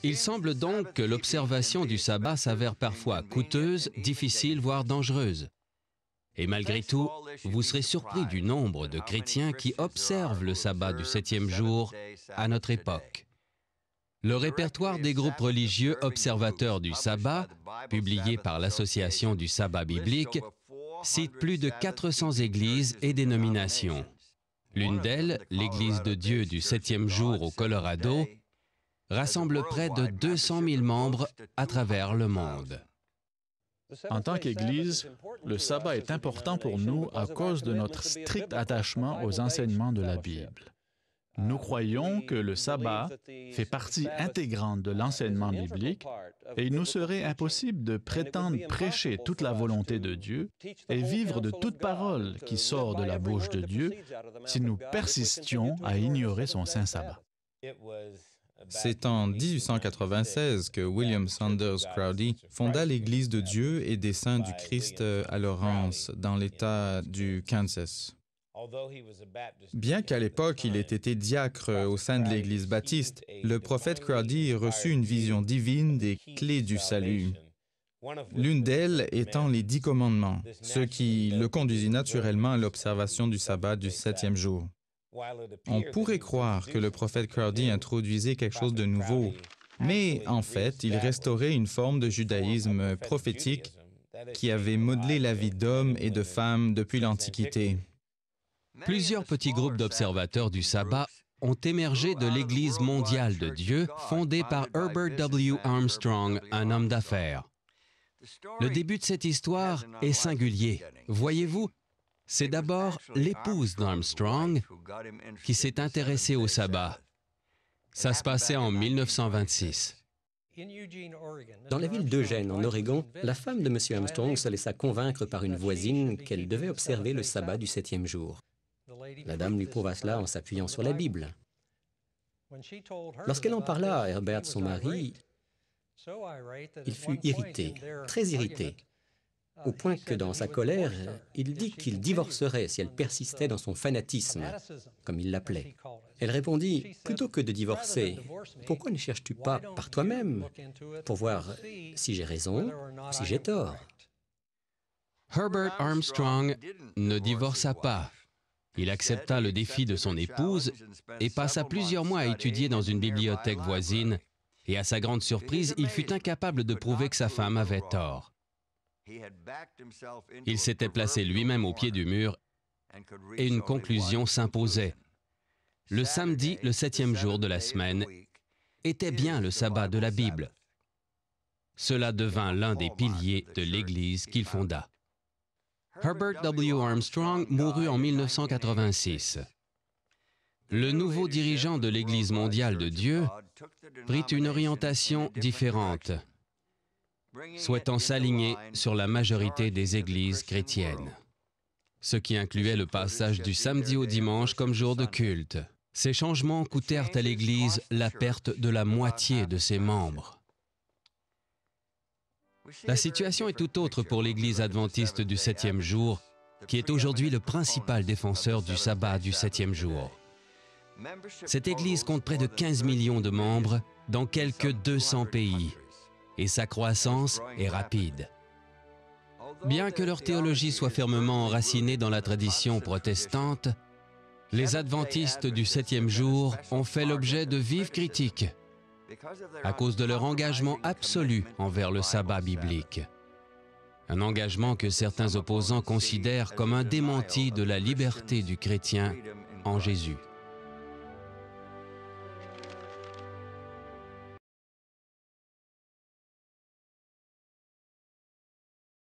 Il semble donc que l'observation du sabbat s'avère parfois coûteuse, difficile, voire dangereuse. Et malgré tout, vous serez surpris du nombre de chrétiens qui observent le sabbat du 7e jour à notre époque. Le répertoire des groupes religieux observateurs du sabbat, publié par l'Association du sabbat biblique, cite plus de 400 églises et dénominations. L'une d'elles, l'Église de Dieu du 7e jour au Colorado, rassemble près de 200 000 membres à travers le monde. En tant qu'Église, le sabbat est important pour nous à cause de notre strict attachement aux enseignements de la Bible. Nous croyons que le sabbat fait partie intégrante de l'enseignement biblique et il nous serait impossible de prétendre prêcher toute la volonté de Dieu et vivre de toute parole qui sort de la bouche de Dieu si nous persistions à ignorer son saint sabbat. C'est en 1896 que William Saunders Crowdy fonda l'Église de Dieu et des Saints du Christ à Lawrence, dans l'État du Kansas. Bien qu'à l'époque il ait été diacre au sein de l'Église baptiste, le prophète Crowdy reçut une vision divine des clés du salut. L'une d'elles étant les 10 commandements, ce qui le conduisit naturellement à l'observation du sabbat du 7e jour. On pourrait croire que le prophète Crowdy introduisait quelque chose de nouveau, mais en fait, il restaurait une forme de judaïsme prophétique qui avait modelé la vie d'hommes et de femmes depuis l'Antiquité. Plusieurs petits groupes d'observateurs du sabbat ont émergé de l'Église mondiale de Dieu, fondée par Herbert W. Armstrong, un homme d'affaires. Le début de cette histoire est singulier. Voyez-vous, c'est d'abord l'épouse d'Armstrong qui s'est intéressée au sabbat. Ça se passait en 1926. Dans la ville d'Eugène, en Oregon, la femme de M. Armstrong se laissa convaincre par une voisine qu'elle devait observer le sabbat du 7e jour. La dame lui prouva cela en s'appuyant sur la Bible. Lorsqu'elle en parla à Herbert, son mari, il fut irrité, très irrité, au point que dans sa colère, il dit qu'il divorcerait si elle persistait dans son fanatisme, comme il l'appelait. Elle répondit, « Plutôt que de divorcer, pourquoi ne cherches-tu pas par toi-même pour voir si j'ai raison ou si j'ai tort ?» Herbert Armstrong ne divorça pas. Il accepta le défi de son épouse et passa plusieurs mois à étudier dans une bibliothèque voisine, et à sa grande surprise, il fut incapable de prouver que sa femme avait tort. Il s'était placé lui-même au pied du mur et une conclusion s'imposait. Le samedi, le 7e jour de la semaine, était bien le sabbat de la Bible. Cela devint l'un des piliers de l'Église qu'il fonda. Herbert W. Armstrong mourut en 1986. Le nouveau dirigeant de l'Église mondiale de Dieu prit une orientation différente, souhaitant s'aligner sur la majorité des églises chrétiennes, ce qui incluait le passage du samedi au dimanche comme jour de culte. Ces changements coûtèrent à l'Église la perte de la moitié de ses membres. La situation est tout autre pour l'Église adventiste du 7e jour, qui est aujourd'hui le principal défenseur du sabbat du 7e jour. Cette Église compte près de 15 millions de membres dans quelques 200 pays, et sa croissance est rapide. Bien que leur théologie soit fermement enracinée dans la tradition protestante, les adventistes du 7e jour ont fait l'objet de vives critiques à cause de leur engagement absolu envers le sabbat biblique. Un engagement que certains opposants considèrent comme un démenti de la liberté du chrétien en Jésus.